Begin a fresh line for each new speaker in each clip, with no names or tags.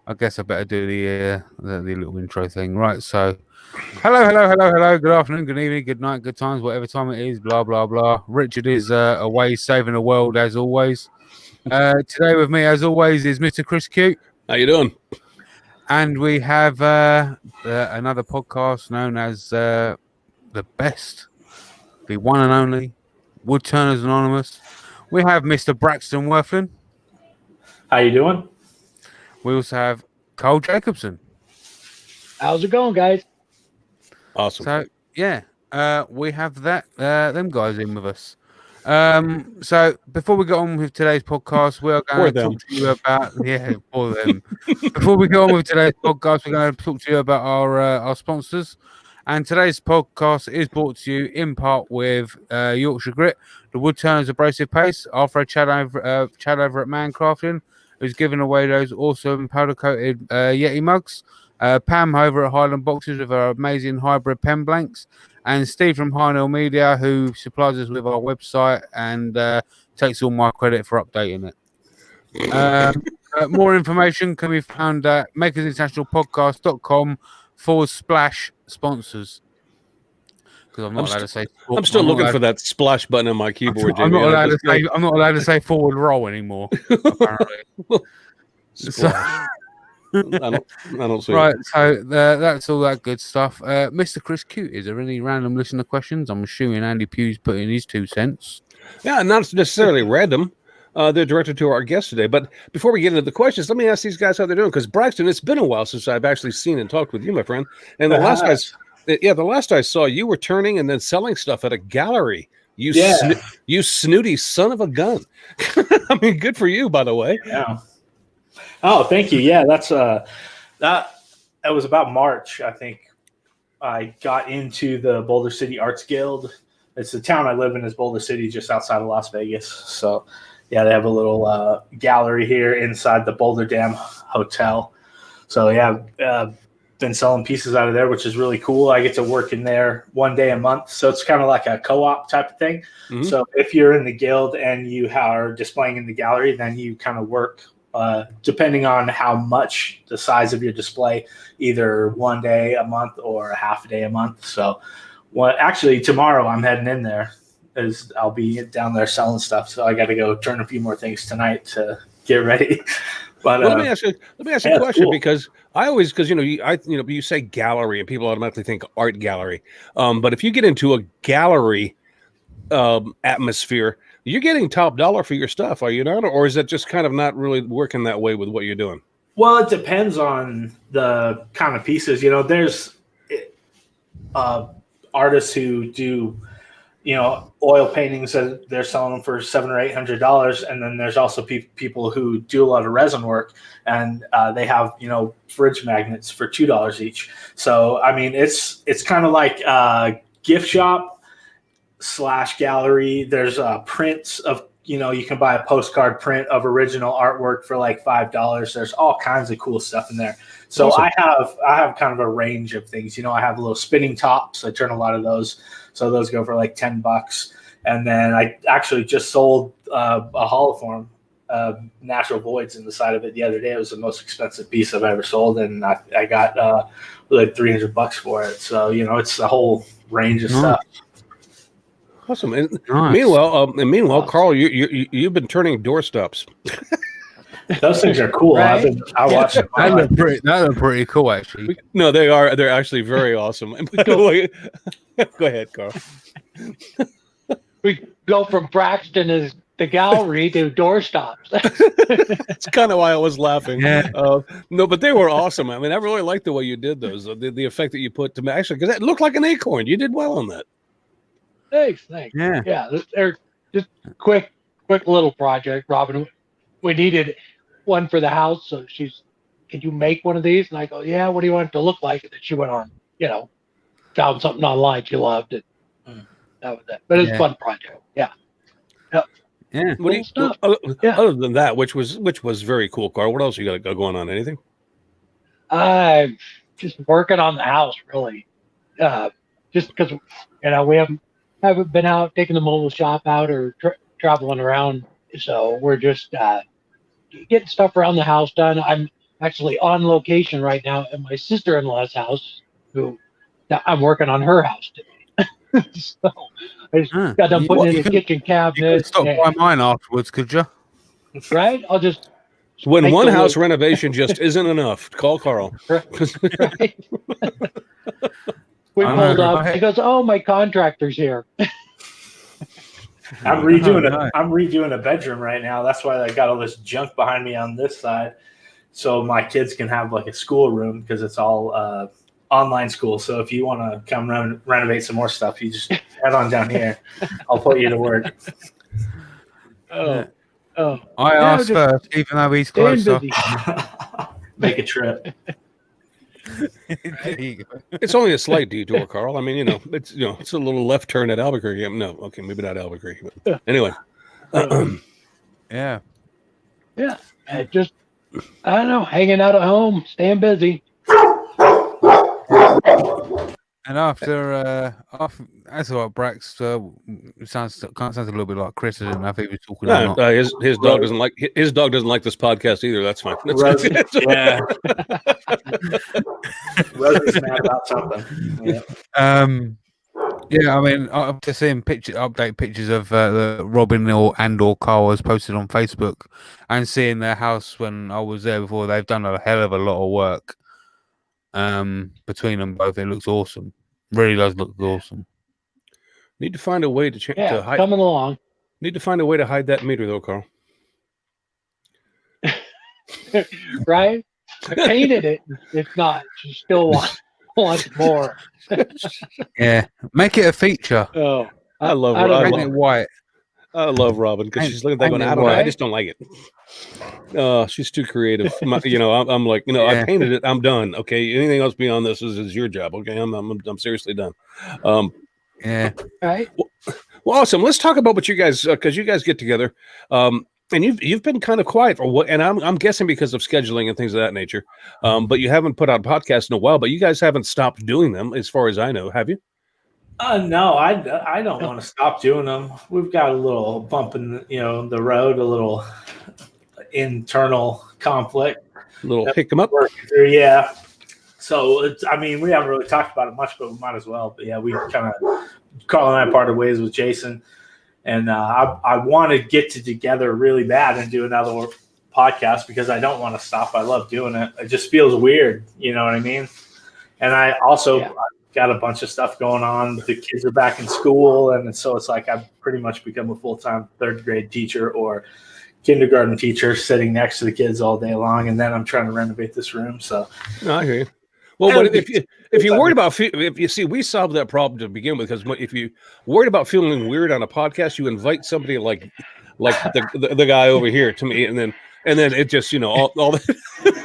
I guess I better do the little intro thing, right? So, hello. Good afternoon, good evening, good night, good times, whatever time it is. Blah blah blah. Richard is away saving the world as always. Today with me, as always, is Mr. Chris Cute.
How you doing?
And we have another podcast known as the best, the one and only Woodturners Anonymous. We have Mr. Braxton Wirthlin.
How you doing?
We also have Carl Jacobson.
How's it going, guys?
Awesome.
So yeah, we have them guys in with us. So before we get on with today's podcast, we're going to talk to you about for them. Before we go on with today's podcast, we're going to talk to you about our sponsors. And today's podcast is brought to you in part with Yorkshire Grit, the Woodturners Abrasive Paste, after a chat over at Mancrafting, who's giving away those awesome powder coated Yeti mugs. Pam over at Highland Boxes with our amazing hybrid pen blanks, and Steve from Hynel Media, who supplies us with our website and takes all my credit for updating it. More information can be found at makersinternationalpodcast.com/sponsors. Because I'm not allowed to say.
I'm still looking for that splash button on my keyboard.
I'm not allowed to say forward roll anymore. Apparently.
I don't see
right,
it.
so that's all that good stuff. Mr. Chris Cute, is there any random listener questions? I'm assuming Andy Pugh's put in his 2 cents.
Yeah, not necessarily random. They're directed to our guest today. But before we get into the questions, let me ask these guys how they're doing. Because Braxton, it's been a while since I've actually seen and talked with you, my friend. And the last I saw, you were turning and then selling stuff at a gallery. You snooty son of a gun. I mean, good for you, by the way.
Yeah. Oh, thank you. Yeah, that's that was about March, I think. I got into the Boulder City Arts Guild. It's the town I live in, is Boulder City, just outside of Las Vegas. So, yeah, they have a little gallery here inside the Boulder Dam Hotel. So, yeah, been selling pieces out of there, which is really cool. I get to work in there 1 day a month. So it's kind of like a co-op type of thing. Mm-hmm. So if you're in the guild and you are displaying in the gallery, then you kind of work depending on how much the size of your display, either 1 day a month or a half a day a month. So actually tomorrow I'm heading in there, as I'll be down there selling stuff. So I got to go turn a few more things tonight to get ready. But
let me ask you a question, cool. Because you say gallery and people automatically think art gallery. But if you get into a gallery atmosphere, you're getting top dollar for your stuff, are you not? Or is that just kind of not really working that way with what you're doing?
Well, it depends on the kind of pieces. There's artists who do, oil paintings that they're selling them for $700 or $800, and then there's also people who do a lot of resin work, and they have fridge magnets for $2 each. So I mean, it's kind of like a gift shop / gallery. There's prints of you can buy a postcard print of original artwork for like $5. There's all kinds of cool stuff in there. So awesome. I have kind of a range of things. I have little spinning tops. I turn a lot of those. So those go for like $10. And then I actually just sold a holoform, natural voids in the side of it the other day. It was the most expensive piece I've ever sold, and I got like $300 for it. So it's a whole range of stuff.
Awesome. And meanwhile, Carl, you've been turning doorstops.
Those things are cool.
Right?
I watch them.
That look pretty cool, actually.
No, they are. They're actually very awesome. And by the way, go ahead, Carl.
We go from Braxton as the gallery to doorstops.
That's kind of why I was laughing.
Yeah.
No, but they were awesome. I mean, I really liked the way you did those. The effect that you put to actually, because it looked like an acorn. You did well on that.
Thanks.
Yeah.
They're just quick little project, Robin. We needed one for the house, so could you make one of these? And I go, yeah. What do you want it to look like? And then she went on, found something online she loved it. That was it. But it's a fun project. Yeah.
Yeah.
Other than that, which was very cool, Carl. What else you got going on? Anything?
Just working on the house, really. Just because we haven't been out taking the mobile shop out or traveling around, so we're just getting stuff around the house done. actually on location right now at my sister-in-law's house, I'm working on her house today. So I just got them putting in the kitchen cabinet.
You could stop by mine afterwards, could you?
Right? I'll just
when one house renovation just isn't enough, call Carl.
Right. We pulled up. He goes, "Oh, my contractor's here."
I'm redoing a bedroom right now. That's why I got all this junk behind me on this side, so my kids can have like a school room because it's all online school. So if you want to come renovate some more stuff, you just head on down here. I'll put you to work.
Oh,
I asked first, even though he's closer.
Make a trip.
It's only a slight detour, Carl. I mean, it's a little left turn at Albuquerque. No, okay, maybe not Albuquerque, but anyway.
Yeah.
Just I don't know, hanging out at home, staying busy.
And after that's all right, Brax. Sounds a little bit like Chris. I didn't know if he was talking.
His dog doesn't like this podcast either. That's fine.
Yeah. Rose's mad about something.
Yeah. I mean, I'm just seeing update pictures of Robin or Carl has posted on Facebook, and seeing their house when I was there before. They've done a hell of a lot of work. Between them both, it looks awesome. Really does look awesome.
Need to find a way to hide.
Coming along.
Need to find a way to hide that meter, though, Carl.
Right? I painted it. If not, you still want more.
Yeah, make it a feature.
Oh,
I love
it white.
I love Robin because she's looking at that going, I don't know, I just don't like it. She's too creative. I'm like, I painted it. I'm done. Okay, anything else beyond this is your job. Okay, I'm seriously done.
Yeah.
Right.
Well, awesome. Let's talk about what you guys, because you guys get together, and you've been kind of quiet for what, and I'm guessing because of scheduling and things of that nature. But you haven't put out podcasts in a while. But you guys haven't stopped doing them, as far as I know. Have you?
No, I don't want to stop doing them. We've got a little bump in the road, a little internal conflict.
A little pick them up.
Yeah. So we haven't really talked about it much, but we might as well. But yeah, we kind of Carl and I parted ways with Jason, and I want to get together really bad and do another podcast because I don't want to stop. I love doing it. It just feels weird, you know what I mean? And I also got a bunch of stuff going on. The kids are back in school, and so it's like I've pretty much become a full-time third grade teacher or kindergarten teacher, sitting next to the kids all day long, and then I'm trying to renovate this room. So
no, I hear you. Well, but if you're worried about, we solved that problem to begin with, because if you worried about feeling weird on a podcast, you invite somebody like the guy over here to me, and then it just all the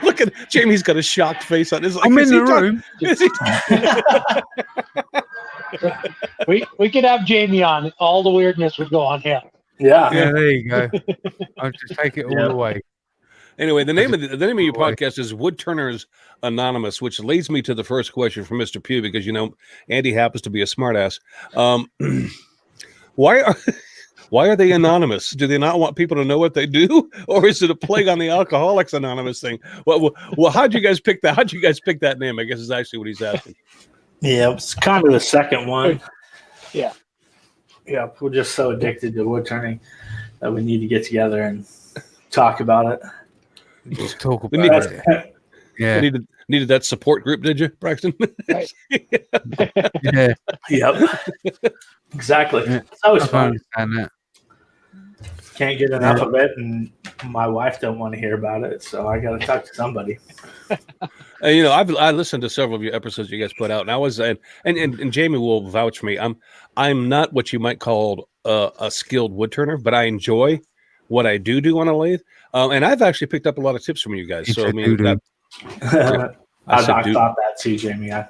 look at Jamie's got a shocked face on his. Like,
I'm in the
room. We could have Jamie on. All the weirdness would go on him.
Yeah.
There you go. I'll just take it all the way.
Anyway, the name of your podcast is Woodturners Anonymous, which leads me to the first question from Mr. Pugh, because Andy happens to be a smartass. Why are they anonymous? Do they not want people to know what they do, or is it a plague on the Alcoholics Anonymous thing? Well, how'd you guys pick that? How'd you guys pick that name? I guess is actually what he's asking.
Yeah, it's kind of the second one.
Yeah,
we're just so addicted to wood turning that we need to get together and talk about it.
Just talk about it. Yeah.
Needed that support group, did you, Braxton?
Right.
Yeah.
Yep. Exactly.
Yeah.
It's always fun.
That.
Can't get enough of it, and my wife don't want to hear about it, so I got to talk to somebody.
I listened to several of your episodes you guys put out, and I was and Jamie will vouch for me. I'm not what you might call a skilled wood turner, but I enjoy what I do on a lathe. And I've actually picked up a lot of tips from you guys. So I mean,
I thought that too, Jamie. I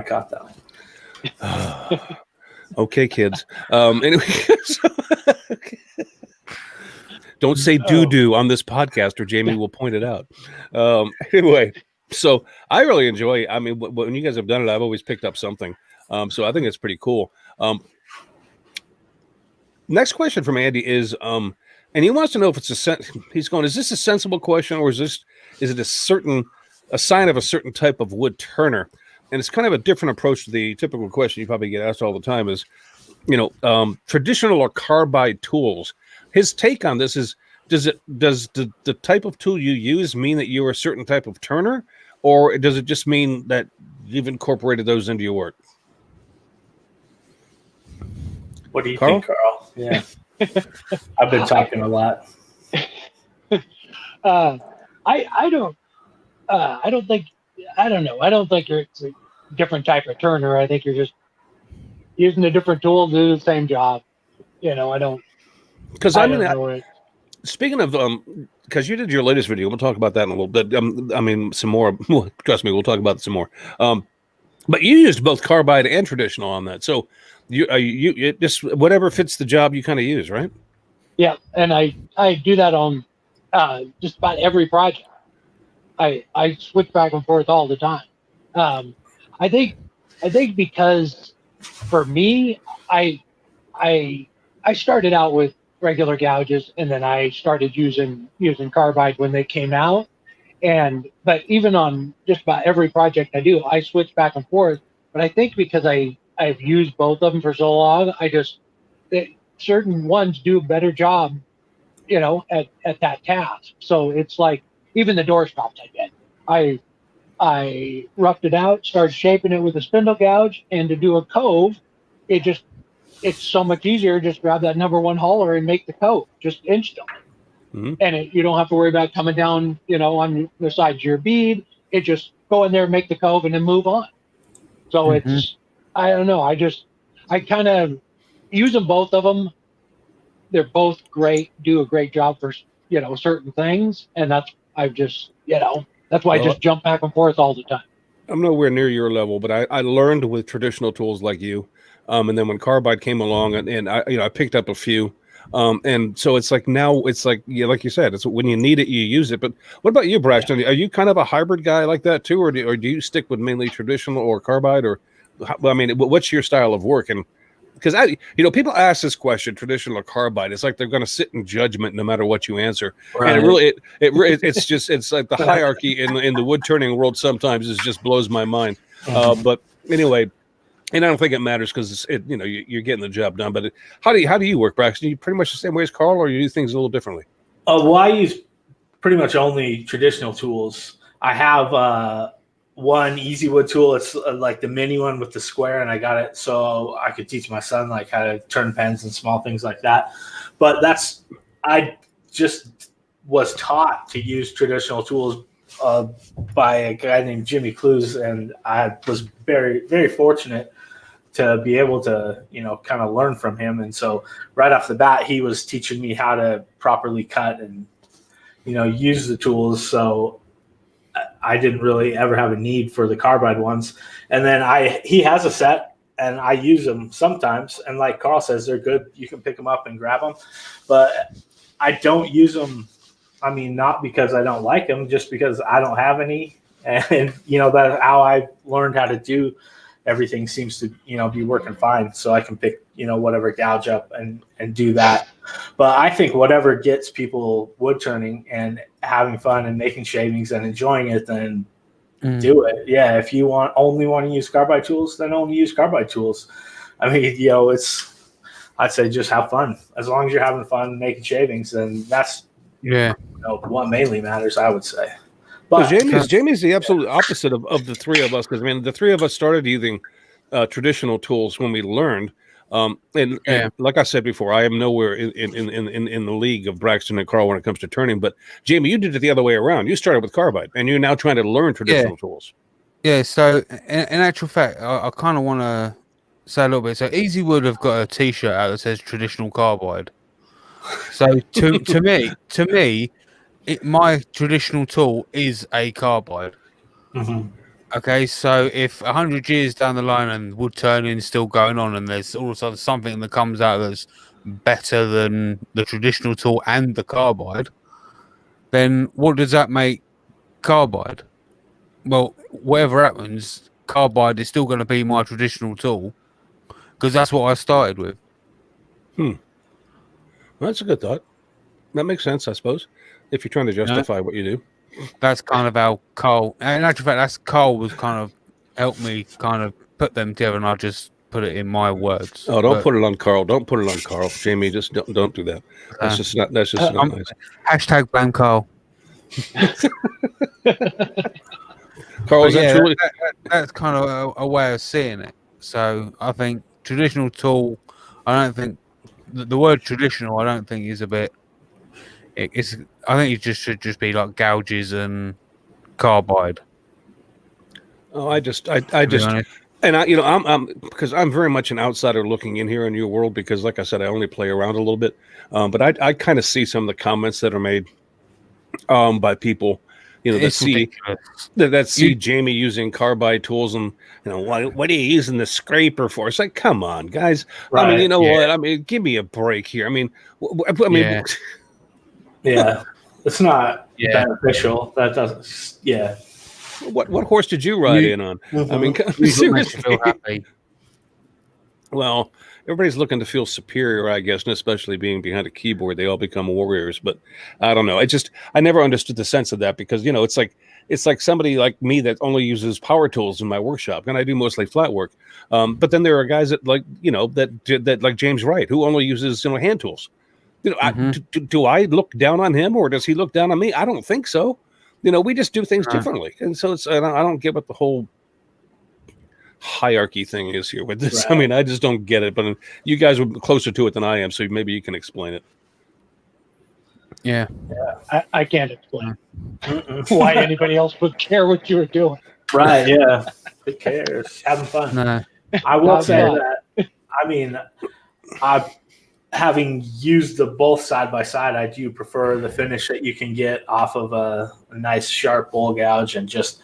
caught that one.
Okay, kids. Anyway, don't say doo-doo on this podcast, or Jamie will point it out. Anyway, so I really enjoy. I mean, when you guys have done it, I've always picked up something. So I think it's pretty cool. Next question from Andy is, and he wants to know if it's he's going, is this a sensible question, or is it a sign of a certain type of wood turner? And it's kind of a different approach to the typical question you probably get asked all the time is, traditional or carbide tools. His take on this is, does the type of tool you use mean that you're a certain type of turner, or does it just mean that you've incorporated those into your work?
What do you think, Carl? Yeah. I've been talking a lot.
I don't think it's a different type of turner. I think you're just using a different tool to do the same job. I don't. Because
speaking of, because you did your latest video, we'll talk about that in a little bit. Some more. Trust me, we'll talk about it some more. But you used both carbide and traditional on that, so you just whatever fits the job you kind of use, right?
Yeah, and I do that on just about every project. I switch back and forth all the time. I think because for me, I started out with regular gouges, and then I started using carbide when they came out. But even on just about every project I do, I switch back and forth. But I think because I've used both of them for so long, certain ones do a better job, at that task. So it's like even the door stops I did. I roughed it out, started shaping it with a spindle gouge, and to do a cove, it's so much easier. Just grab that number one hauler and make the cove just instantly. Mm-hmm. And you don't have to worry about coming down, on the sides of your bead. It just go in there, make the cove, and then move on. So it's, I don't know. I kind of use them, both of them. They're both great, do a great job for, certain things. And that's why I just jump back and forth all the time.
I'm nowhere near your level, but I learned with traditional tools like you. And then when carbide came along and I picked up a few. And so it's like now it's like, like you said, it's when you need it, you use it. But what about you, Braxton? Are you kind of a hybrid guy like that too? Or do you stick with mainly traditional or carbide, or, what's your style of work? And because people ask this question, traditional or carbide, it's like they're going to sit in judgment no matter what you answer. Right. And it's like the hierarchy in the wood turning world sometimes just blows my mind. But anyway, and I don't think it matters because you're getting the job done. But how do you work, Braxton? You pretty much the same way as Carl, or you do things a little differently?
I use pretty much only traditional tools. I have one easy wood tool. It's like the mini one with the square, and I got it so I could teach my son like how to turn pens and small things like that. But I just was taught to use traditional tools by a guy named Jimmy Clues, and I was very, very fortunate to be able to, kind of learn from him. And so right off the bat, he was teaching me how to properly cut and, use the tools. So I didn't really ever have a need for the carbide ones. And then he has a set, and I use them sometimes. And like Carl says, they're good. You can pick them up and grab them. But I don't use them. Not because I don't like them, just because I don't have any. And, that's how I learned how to do everything seems to, be working fine. So I can pick, whatever gouge up and do that. But I think whatever gets people wood turning and having fun and making shavings and enjoying it, then do it. Yeah. If you only want to use carbide tools, then only use carbide tools. I'd say just have fun. As long as you're having fun making shavings, then that's what mainly matters, I would say.
But Jamie's the absolute opposite of the three of us, because the three of us started using traditional tools when we learned. And like I said before, I am nowhere in the league of Braxton and Carl when it comes to turning. But Jamie, you did it the other way around. You started with carbide, and you're now trying to learn traditional tools.
Yeah. So in actual fact, I kind of want to say a little bit. So Easy Wood have got a T-shirt out that says traditional carbide. So to me, my traditional tool is a carbide. Mm-hmm. Okay, so if 100 years down the line and wood turning is still going on, and there's all of a sudden something that comes out that's better than the traditional tool and the carbide, then what does that make carbide? Well, whatever happens, carbide is still going to be my traditional tool because that's what I started with.
Well, that's a good thought. that makes sense, I suppose, if you're trying to justify what you do.
That's kind of how Carl. In actual fact, that's Carl was kind of helped me kind of put them together, and I just put it in my words.
Oh, don't put it on Carl. Don't put it on Carl. Jamie, just don't do that. That's just not. That's just not nice.
Hashtag blame Carl.
Carl, is that truly?
That's kind of a way of seeing it. So I think traditional tool. I don't think the word traditional. I don't think is a bit. It's. I think it should just be like gouges and carbide.
Oh, I just, and I'm because I'm very much an outsider looking in here in your world because, like I said, I only play around a little bit. But I kind of see some of the comments that are made by people, that see Jamie using carbide tools and what are you using the scraper for? It's like, come on, guys. Right. I mean, what? I mean, give me a break here. I mean,
yeah, it's not beneficial. That doesn't. Yeah.
What horse did you ride in on? I mean, seriously.
Feel happy.
Well, everybody's looking to feel superior, I guess, and especially being behind a keyboard, they all become warriors. But I don't know. I never understood the sense of that because it's like somebody like me that only uses power tools in my workshop, and I do mostly flat work. But then there are guys that that like James Wright who only uses hand tools. Do I look down on him or does he look down on me? I don't think so. We just do things differently, and so I don't get what the whole hierarchy thing is here with this. Right. I mean, I just don't get it. But you guys are closer to it than I am, so maybe you can explain it.
Yeah.
I can't explain why anybody else would care what you were doing.
Right? Yeah. Who cares? Having fun.
No.
I will say that. I mean, having used the both side by side, I do prefer the finish that you can get off of a nice sharp bowl gouge and just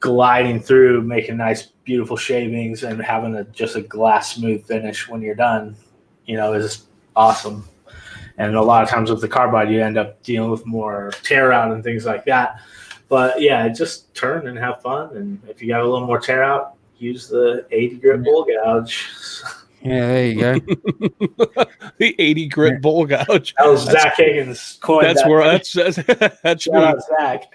gliding through, making nice, beautiful shavings and having just a glass smooth finish when you're done, is awesome. And a lot of times with the carbide, you end up dealing with more tear out and things like that. But yeah, just turn and have fun. And if you got a little more tear out, use the 80 grit bowl gouge.
Yeah, there you go.
The 80 grit bowl gouge.
That was Zach Higgins' coin.
That's me.
Zach.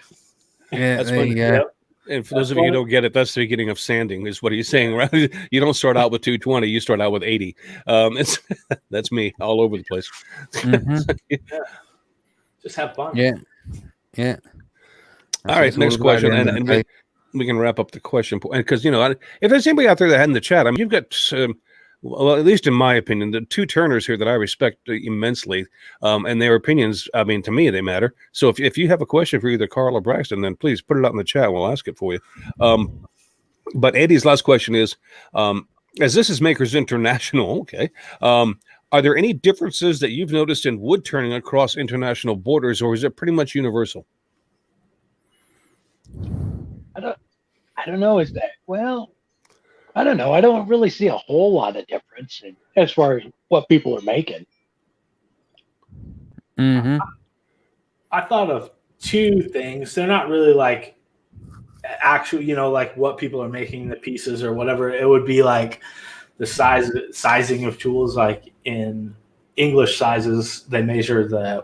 Yeah,
that's
there you go.
Yep.
And for those of you who don't get it, that's the beginning of sanding, is what he's saying, right? You don't start out with 220, you start out with 80. That's me all over the place.
Mm-hmm.
Yeah. Just have fun.
Yeah.
All right, next question. And we can wrap up the question. Because, if there's anybody out there that had in the chat, I mean, you've got... well, at least in my opinion, the two Turners here that I respect immensely, and their opinions, I mean, to me, they matter. So if you have a question for either Carl or Braxton, then please put it out in the chat and we'll ask it for you. But Eddie's last question is, as this is Makers International, okay, are there any differences that you've noticed in wood turning across international borders, or is it pretty much universal?
I don't know. Is that, well... I don't know. I don't really see a whole lot of difference as far as what people are making.
Mm-hmm.
I thought of two things. They're not really like actual, like what people are making the pieces or whatever. It would be like the sizing of tools. Like in English sizes, they measure the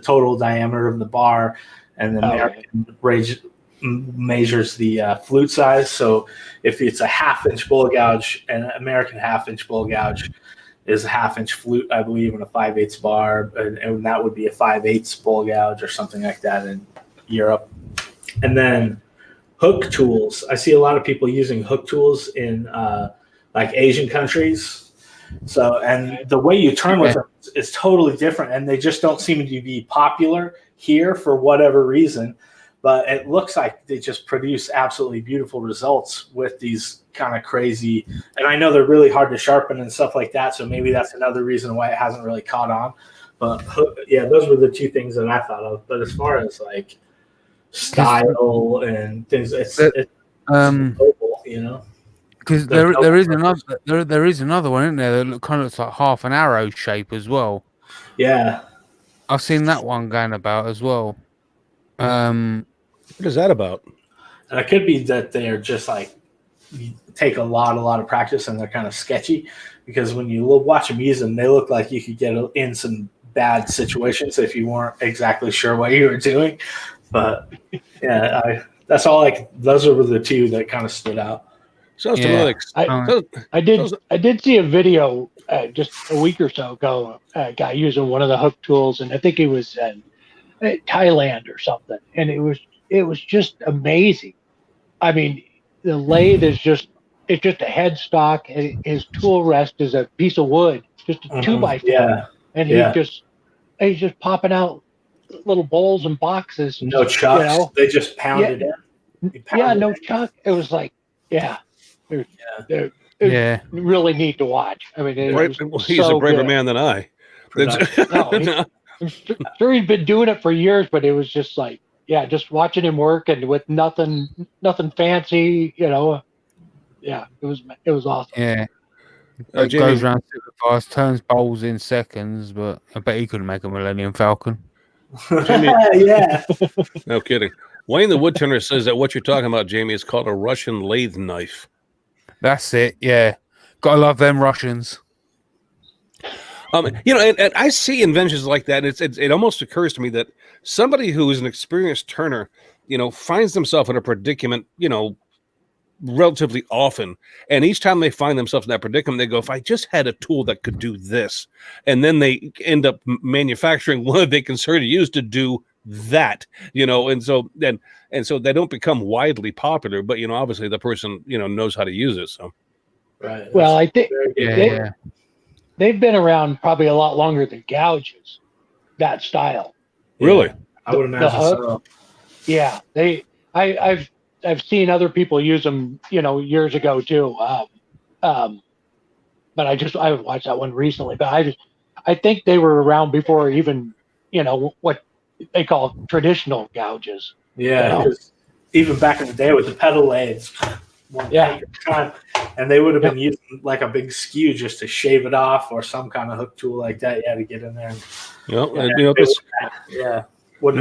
total diameter of the bar, and the American measures the flute size. So if it's a 1/2-inch bowl gouge, an American 1/2-inch bowl gouge is a 1/2-inch flute, I believe, and a 5/8 bar, and that would be a 5/8 bowl gouge or something like that in Europe. And then hook tools. I see a lot of people using hook tools in like Asian countries. So, and the way you turn with them is totally different, and they just don't seem to be popular here for whatever reason. But it looks like they just produce absolutely beautiful results with these kind of crazy. And I know they're really hard to sharpen and stuff like that. So maybe that's another reason why it hasn't really caught on. But yeah, those were the two things that I thought of. But as far as like style and things, it's global,
Because there is another one in there that kind of looks like half an arrow shape as well.
Yeah,
I've seen that one going about as well.
What is that about?
And it could be that they're just like take a lot of practice and they're kind of sketchy, because when you watch them use them, they look like you could get in some bad situations if you weren't exactly sure what you were doing. But yeah, those are the two that kind of stood out.
Sounds to me like
I did see a video just a week or so ago, a guy using one of the hook tools, and I think it was in Thailand or something, and it was just amazing. I mean, the lathe is just a headstock. And his tool rest is a piece of wood, just a 2x4, and he's just popping out little bowls and boxes.
No chucks. They just pounded it.
No chuck. It was like, really neat to watch. I mean,
he's a braver man than I.
I'm sure he's been doing it for years, but it was just like, just watching him work and with nothing fancy, Yeah, it was awesome.
Yeah. It goes around super fast, turns bowls in seconds, but I bet he couldn't make a Millennium Falcon.
Yeah.
No kidding. Wayne the Woodturner says that what you're talking about, Jamie, is called a Russian lathe knife.
That's it. Yeah. Gotta love them Russians.
And I see inventions like that. And it almost occurs to me that somebody who is an experienced turner, finds themselves in a predicament, relatively often. And each time they find themselves in that predicament, they go, if I just had a tool that could do this, and then they end up manufacturing one they can sort of use to do that, and so they don't become widely popular, but obviously the person knows how to use it. So
right.
Well, I think they've been around probably a lot longer than gouges, that style.
Really?
I would imagine so.
Yeah, I've seen other people use them, years ago too. But I watched that one recently. But I think they were around before even, what they call traditional gouges.
Yeah, because even back in the day with the pedal lathes, and they would have been using like a big skew just to shave it off, or some kind of hook tool like that. To get in there. Wouldn't have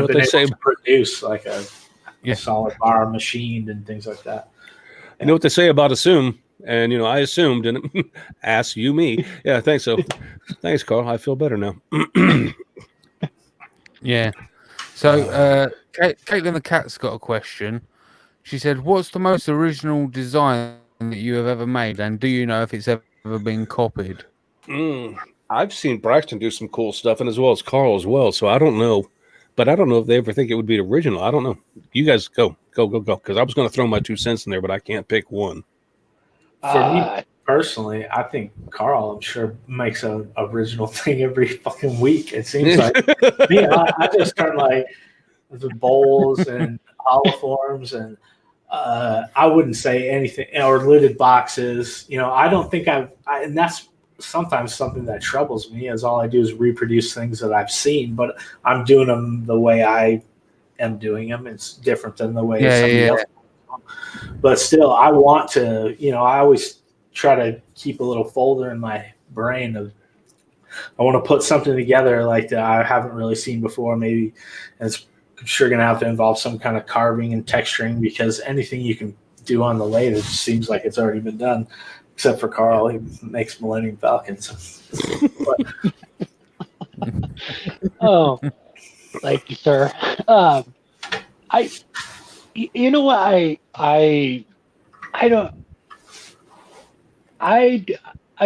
been able to produce like a solid bar machined and things like that.
You know what they say about assume, and I assumed, and ask you me. Yeah, thanks. So, thanks, Carl. I feel better now.
Yeah. So, Caitlin the Cat's got a question. She said, "What's the most original design that you have ever made, and do you know if it's ever been copied?"
I've seen Braxton do some cool stuff, and as well as Carl as well. So I don't know, but I don't know if they ever think it would be original. I don't know. You guys go, because I was going to throw my 2 cents in there, but I can't pick one.
For me personally, I think Carl, I'm sure, makes an original thing every fucking week. It seems like I just turn like the bowls and oliforms, and I wouldn't say anything, or lidded boxes. I don't think and that's sometimes something that troubles me, is all I do is reproduce things that I've seen, but I'm doing them the way I am doing them. It's different than the way somebody else. But still, I want to, I always try to keep a little folder in my brain of, I want to put something together like that I haven't really seen before. Maybe it's sure going to have to involve some kind of carving and texturing, because anything you can do on the lathe, it just seems like it's already been done, except for Carl. He makes Millennium Falcons.
Oh, thank you, sir. You know what? I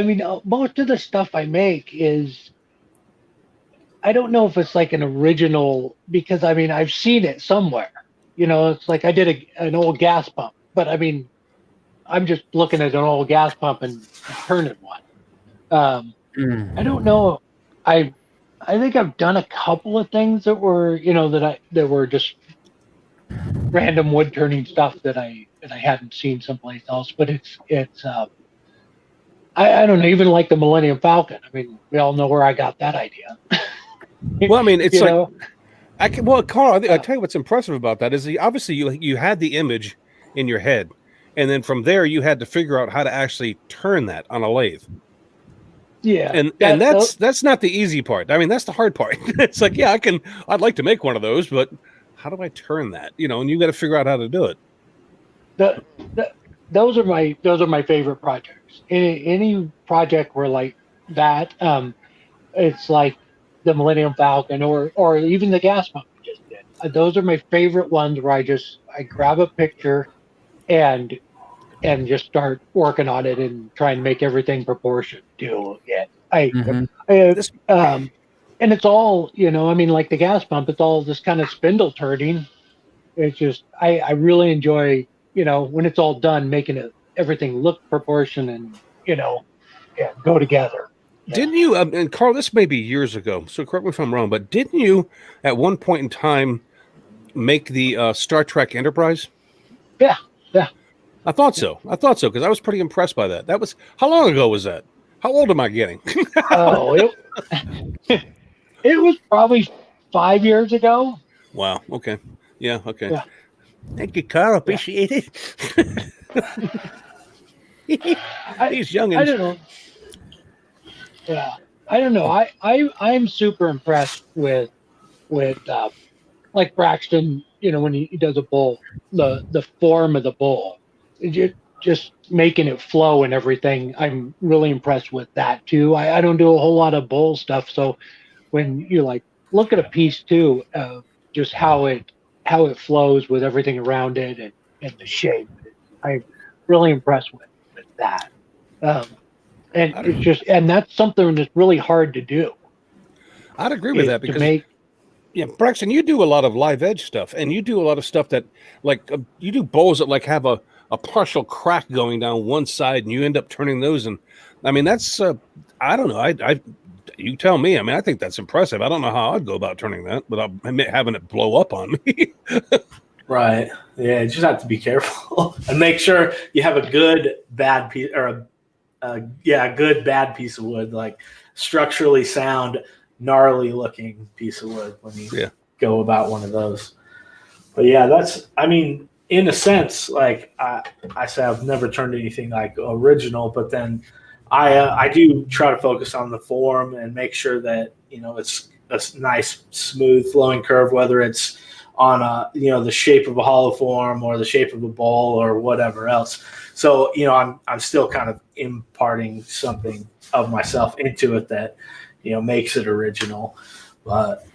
mean, most of the stuff I make is, I don't know if it's like an original, because I mean, I've seen it somewhere. It's like I did an old gas pump, but I mean, I'm just looking at an old gas pump and turning one. I don't know. I think I've done a couple of things that were, that were just random wood turning stuff that I hadn't seen someplace else. But it's I don't know, even like the Millennium Falcon. I mean, we all know where I got that idea.
Well, I mean, it's Carl, I tell you what's impressive about that is obviously you had the image in your head, and then from there you had to figure out how to actually turn that on a lathe.
Yeah,
and that's not the easy part. I mean, that's the hard part. It's like, I'd like to make one of those, but how do I turn that? And you got to figure out how to do it.
Those are my favorite projects. Any project where like that, it's like the Millennium Falcon or even the gas pump we just did. Those are my favorite ones where I grab a picture and just start working on it and try and make everything proportioned to it.
This
And it's all, I mean, like the gas pump, it's all this kind of spindle turning. It's just, I really enjoy, when it's all done, making everything look proportioned and, go together.
Didn't you, and Carl, this may be years ago, so correct me if I'm wrong, but didn't you at one point in time make the Star Trek Enterprise?
Yeah.
I thought so because I was pretty impressed by that. How long ago was that? How old am I getting?
It was probably 5 years ago.
Wow. Okay. Yeah. Okay.
Yeah.
Thank you, Carl. Appreciate it. These youngins.
I don't know. Yeah. I don't know. I'm super impressed with like Braxton, when he does a bowl, the form of the bowl. Just making it flow and everything. I'm really impressed with that too. I don't do a whole lot of bowl stuff, so when you like look at a piece too, just how it flows with everything around it and the shape, I'm really impressed with that. And it's just, and that's something that's really hard to do.
I'd agree with that because Braxton, you do a lot of live edge stuff, and you do a lot of stuff that like you do bowls that like have a partial crack going down one side, and you end up turning those. And I mean, that's I don't know. You tell me. I mean, I think that's impressive. I don't know how I'd go about turning that without having it blow up on me.
Right. Yeah. You just have to be careful and make sure you have a good bad piece or a good bad piece of wood, like structurally sound, gnarly looking piece of wood when you go about one of those. But yeah, I mean, in a sense, like I say, I've never turned anything like original, but then I do try to focus on the form and make sure that, it's a nice, smooth flowing curve, whether it's on the shape of a hollow form or the shape of a bowl or whatever else. So, I'm still kind of imparting something of myself into it that, makes it original, but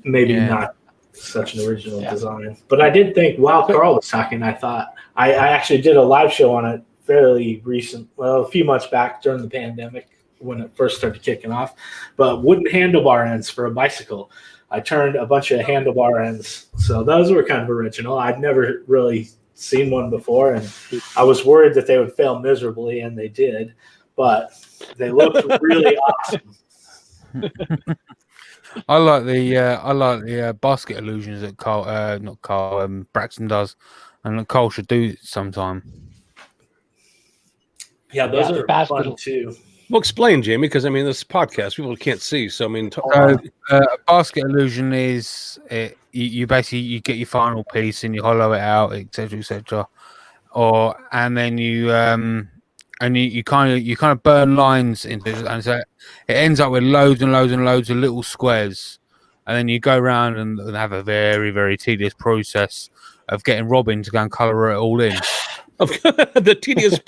maybe not such an original design. But I did think while Carl was talking, I thought I actually did a live show on it fairly a few months back during the pandemic when it first started kicking off, but wooden handlebar ends for a bicycle. I turned a bunch of handlebar ends. So those were kind of original. I'd never really seen one before, and I was worried that they would fail miserably, and they did, but they looked really awesome.
I like the basket illusions that Braxton does, and that Carl should do sometime.
Yeah, those are fun too.
Well, explain, Jamie, because I mean, this podcast people can't see. So I mean,
a basket illusion is you basically get your final piece and you hollow it out, etc., and then you kind of burn lines into it, and so it ends up with loads and loads and loads of little squares, and then you go around and have a very, very tedious process of getting Robin to go and colour it all in.
The tedious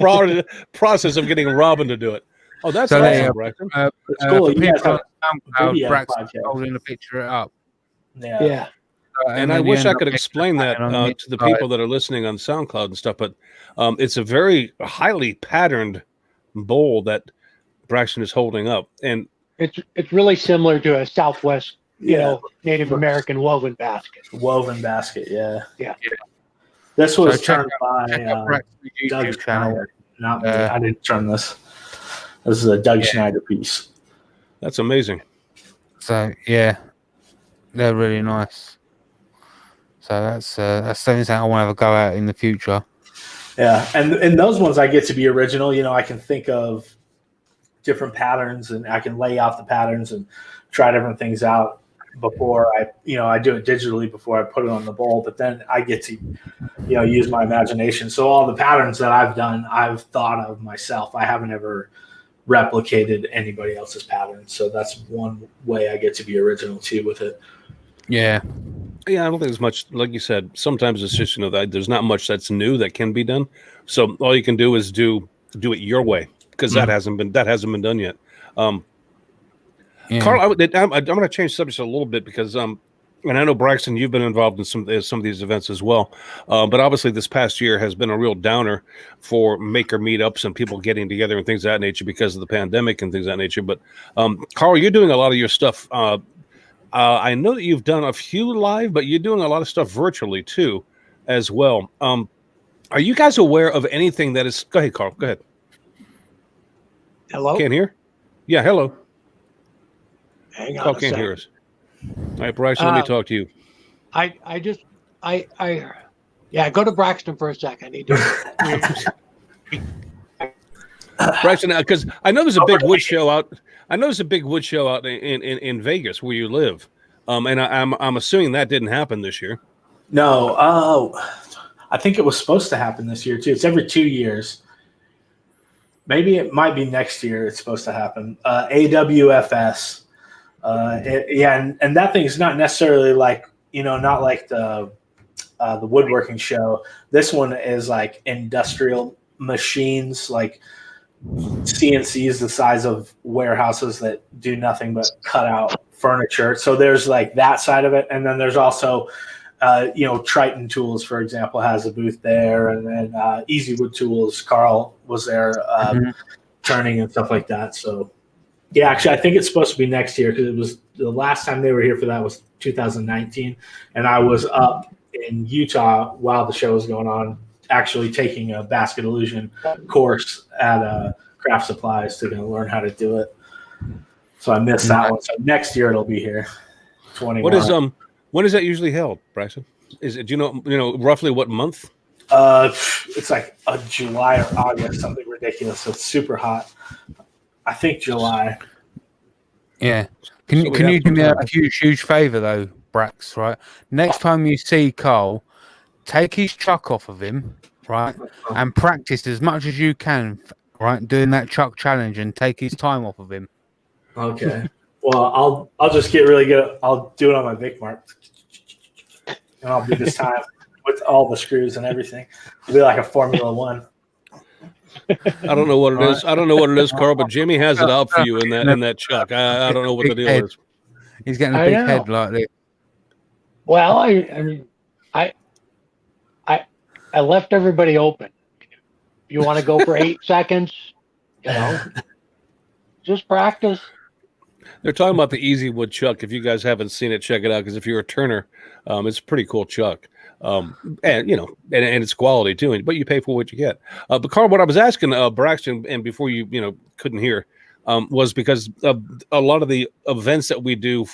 process of getting Robin to do it. Oh, that's awesome, Braxton.
It's cool. You guys have
Braxton holding a picture it up.
Yeah.
And I wish I could explain that to the people that are listening on SoundCloud and stuff, but it's a very highly patterned bowl that Braxton is holding up, and
it's really similar to a Southwest, Native American woven basket.
Yeah. This was turned by Doug Schneider. Not me. I didn't turn this. This is a Doug Schneider piece.
That's amazing.
So they're really nice. So that's something I want to have a go at in the future.
Yeah, and those ones I get to be original. I can think of different patterns, and I can lay out the patterns and try different things out before I do it digitally before I put it on the bowl. But then I get to, use my imagination. So all the patterns that I've done, I've thought of myself. I haven't ever replicated anybody else's pattern. So that's one way I get to be original too with it.
Yeah.
Yeah, I don't think there's much, like you said, sometimes it's just, that there's not much that's new that can be done. So all you can do is do it your way, because that hasn't been done yet.
Yeah.
Carl, I'm going to change subjects a little bit because and I know Braxton, you've been involved in some of these events as well. But obviously, this past year has been a real downer for maker meetups and people getting together and things of that nature because of the pandemic and things of that nature. But Carl, you're doing a lot of your stuff. I know that you've done a few live, but you're doing a lot of stuff virtually too, as well. Are you guys aware of anything that is? Go ahead, Carl. Go ahead.
Hello?
Can't hear? Yeah, hello.
Hang on
Carl
a
can't
second.
hear us. All right, Bryson, let me talk to you.
Go to Braxton for a second. I need to.
Braxton, because I know there's a big wood show out. I know there's a big wood show out in Vegas where you live, and I'm assuming that didn't happen this year.
No, I think it was supposed to happen this year too. It's every 2 years. Maybe it might be next year. It's supposed to happen. AWFS. And that thing's not necessarily like, not like the woodworking show. This one is like industrial machines, like CNCs the size of warehouses that do nothing but cut out furniture. So there's like that side of it. And then there's also, Triton Tools, for example, has a booth there. And then Easy Wood Tools, Carl was there turning and stuff like that. So, yeah, actually, I think it's supposed to be next year because it was the last time they were here for that was 2019. And I was up in Utah while the show was going on, actually taking a basket illusion course at Craft Supplies to learn how to do it. So I missed that one. So next year it'll be here. 21.
When is that usually held, Bryson? Is it, do you know roughly what month?
It's like a July or August, something ridiculous. So it's super hot. I think July.
Yeah. Can you do me a huge favor though, Brax? Right. Next time you see Carl, take his chuck off of him, right, and practice as much as you can, right, doing that chuck challenge and take his time off of him.
Okay. Well, I'll just get really good. I'll do it on my Vic Mark, and I'll do this time with all the screws and everything. It'll be like a Formula One.
I don't know what it is. I don't know what it is, Carl, but Jimmy has it out for you in that chuck. I don't know what the deal is.
He's getting a big head like this.
Well, I mean, I left everybody open. You want to go for 8 seconds? Just practice.
They're talking about the Easy Wood chuck. If you guys haven't seen it, check it out. Because if you're a turner, it's a pretty cool chuck. And it's quality too. But you pay for what you get. But Carl, what I was asking Braxton, and before you couldn't hear, was because a lot of the events that we do,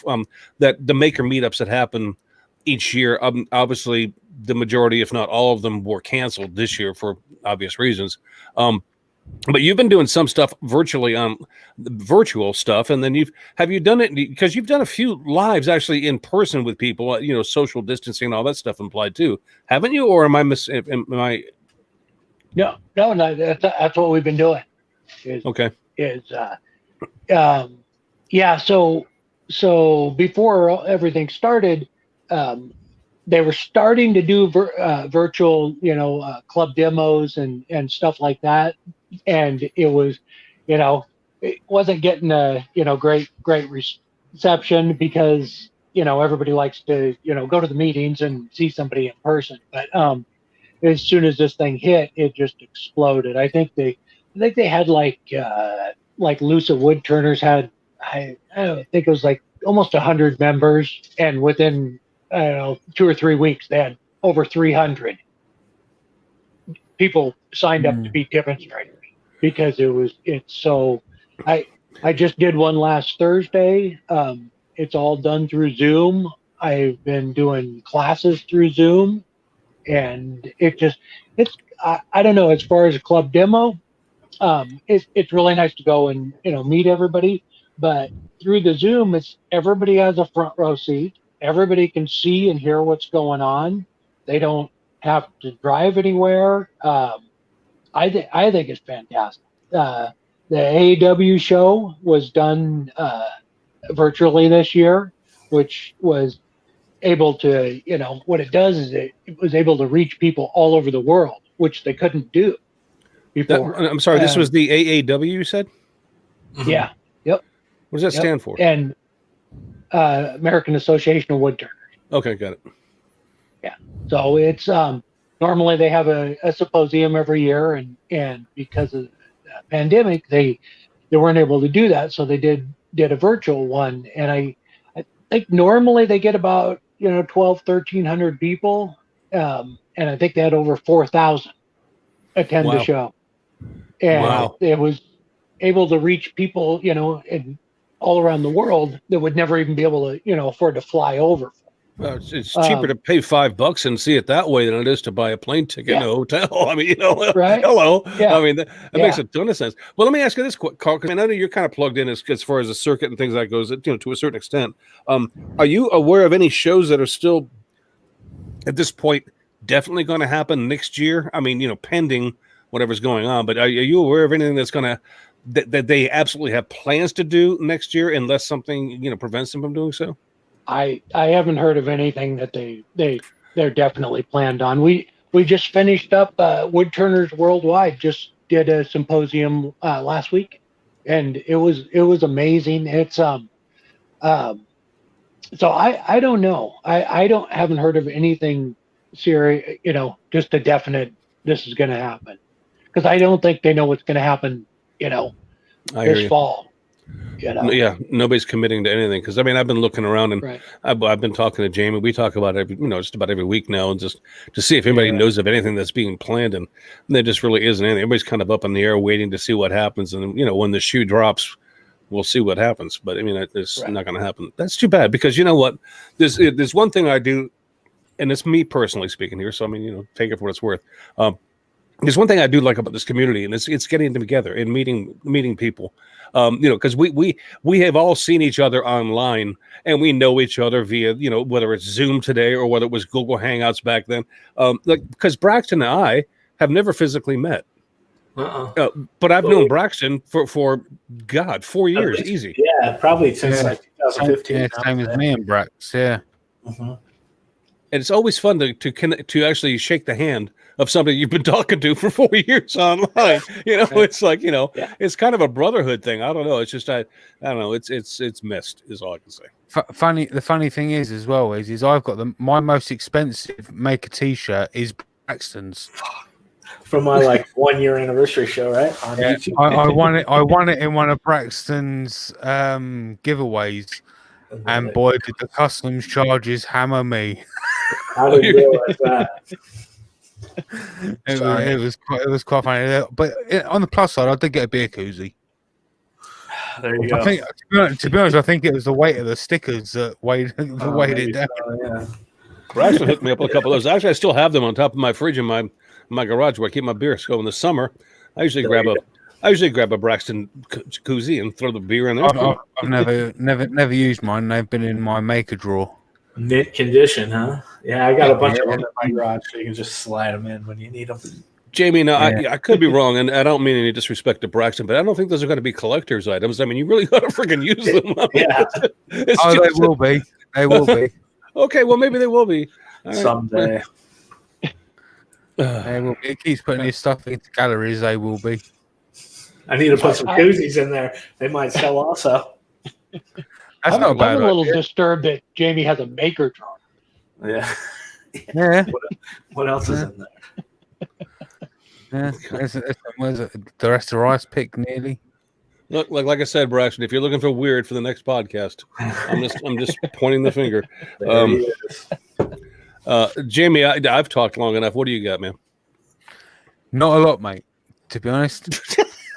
that the maker meetups that happen each year, obviously the majority, if not all of them, were canceled this year for obvious reasons. But you've been doing some stuff virtually on virtual stuff, and then have you done it because you've done a few lives actually in person with people, social distancing and all that stuff implied too, haven't you? Or am I
No, that's what we've been doing.
Okay.
So before everything started, they were starting to do virtual, club demos and stuff like that. And it was, it wasn't getting a, great reception because, everybody likes to, go to the meetings and see somebody in person. But as soon as this thing hit, it just exploded. I think they had like Lusa Woodturners had, I don't think it was like almost 100 members, and within 2 or 3 weeks they had over 300 people signed up to be demonstrators because it's so. I just did one last Thursday. It's all done through Zoom. I've been doing classes through Zoom, and I don't know, as far as a club demo, it's really nice to go and meet everybody, but through the Zoom, everybody has a front row seat. Everybody can see and hear what's going on. They don't have to drive anywhere. I think it's fantastic. The AEW show was done virtually this year, which was able to, what it does is it was able to reach people all over the world, which they couldn't do before.
I'm sorry, this was the AAW you said?
Yeah. Yep.
What does that stand for?
And American Association of Woodturners.
Okay, got it.
Yeah. So it's normally they have a symposium every year, and because of the pandemic, they weren't able to do that, so they did a virtual one. And I think normally they get about 1,200-1,300 people, and I think they had over 4,000 attend the show, and it was able to reach people in all around the world that would never even be able to afford to fly over.
Well, it's cheaper to pay $5 and see it that way than it is to buy a plane ticket in a hotel. I mean,
right?
Hello.
Yeah.
I mean, that makes a ton of sense. Well, let me ask you this, Carl, because I know you're kind of plugged in as far as the circuit and things like goes, to a certain extent. Are you aware of any shows that are still, at this point, definitely going to happen next year? I mean, pending whatever's going on, but are you aware of anything that's going to, that they absolutely have plans to do next year unless something, prevents them from doing so?
I haven't heard of anything that they're definitely planned on. We just finished up Woodturners Worldwide just did a symposium last week, and it was amazing. It's so I don't know. I haven't heard of anything serious, just a definite this is going to happen, because I don't think they know what's going to happen, this fall.
Yeah, nobody's committing to anything, because I mean, I've been looking around, and
right.
I've been talking to Jamie. We talk about it just about every week now, and just to see if anybody knows of anything that's being planned, and there just really isn't anything. Everybody's kind of up in the air, waiting to see what happens, and when the shoe drops, we'll see what happens. But I mean, it's not going to happen. That's too bad, because you know what? There's one thing I do, and it's me personally speaking here. So I mean, take it for what it's worth. There's one thing I do like about this community, and it's getting together and meeting people. Because we have all seen each other online, and we know each other via, whether it's Zoom today or whether it was Google Hangouts back then. Because Braxton and I have never physically met. But I've known Braxton for 4 years, easy.
Yeah, probably since like 2015.
Yeah, same as me and Brax. Yeah.
Mm-hmm.
And it's always fun to actually shake the hand of somebody you've been talking to for 4 years online. It's like, it's kind of a brotherhood thing. I don't know. It's just, I don't know. It's missed is all I can say.
The funny thing is as well is I've got my most expensive make a t-shirt is Braxton's.
From my 1 year anniversary show, right? On YouTube.
I won it in one of Braxton's giveaways. And boy, did the customs charges hammer me.
How did you realize that?
It was quite funny. But on the plus side, I did get a beer koozie.
There you go.
I think, to be honest, I think it was the weight of the stickers that weighed it down.
Yeah.
Braxton hooked me up with a couple of those. Actually, I still have them on top of my fridge in my garage where I keep my beer. So in the summer, I usually grab a Braxton koozie and throw the beer in there.
I've never used mine. They've been in my maker drawer.
Mint condition, huh? Yeah, I got a bunch of them in my garage, so you can just slide them in when you need them.
Jamie, now I could be wrong, and I don't mean any disrespect to Braxton, but I don't think those are going to be collector's items. I mean, you really got to freaking use them.
They will be. They will be.
Okay, well, maybe they will be. All
someday.
They will be. It keeps putting his stuff into galleries. They will be.
I need to put some koozies in there. They might sell also.
That's not bad.
I'm a little disturbed that Jamie has a maker drawer.
Yeah.
Yeah.
What else is in there?
Yeah. The rest of Ice Pick nearly.
Look, like I said, Braxton, if you're looking for weird for the next podcast, I'm just pointing the finger. Jamie, I've talked long enough. What do you got, man?
Not a lot, mate. To be honest.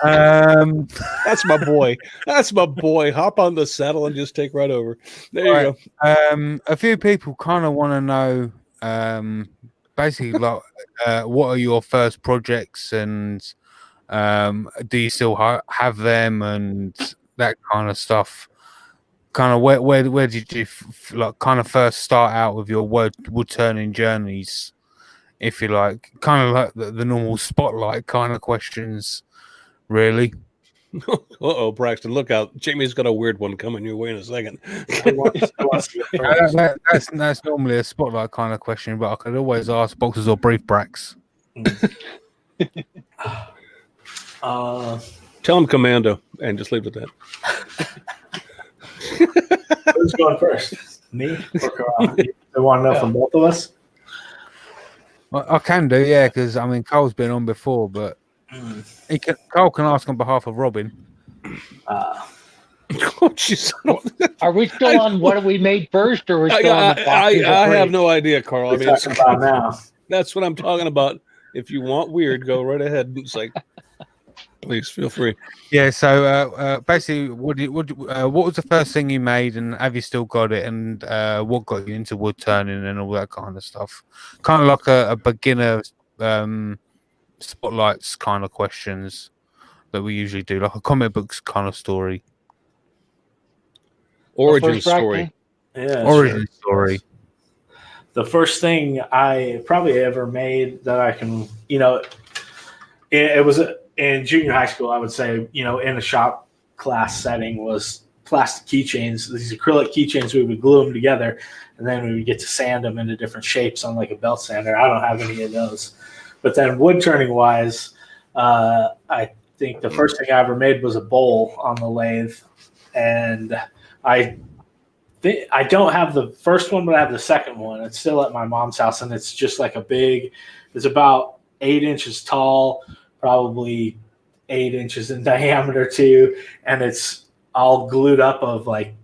That's my boy. That's my boy. Hop on the saddle and just take right over. There you
go. A few people kind of want to know, basically, what are your first projects, and do you still have them, and that kind of stuff. Kind of where did you kind of first start out with your wood turning journeys, if you like, kind of like the normal spotlight kind of questions. Really?
Braxton, look out. Jamie's got a weird one coming your way in a second.
That's normally a spotlight kind of question, but I could always ask boxers or brief Brax.
Tell him commando and just leave it at that.
Who's going first? Me or Carl? They want to know from both of us?
Well, I can do, yeah, because I mean, Carl's been on before, but Carl can ask on behalf of Robin.
Are we still on what we made first, or are we still on the boxes?
I have no idea, Carl. I mean,
talking about now.
That's what I'm talking about. If you want weird, go right ahead. It's like, please feel free.
Yeah. So basically, what was the first thing you made, and have you still got it? And what got you into wood turning and all that kind of stuff? Kind of like a beginner spotlights kind of questions that we usually do, like a comic books kind of story.
Origin story.
Yeah.
Origin story.
The first thing I probably ever made that I can, it was in junior high school, I would say, in a shop class setting, was plastic keychains. These acrylic keychains, we would glue them together, and then we would get to sand them into different shapes on like a belt sander. I don't have any of those. But then wood turning wise, I think the first thing I ever made was a bowl on the lathe. And I don't have the first one, but I have the second one. It's still at my mom's house, and it's just like it's about 8 inches tall, probably 8 inches in diameter too, and it's all glued up of like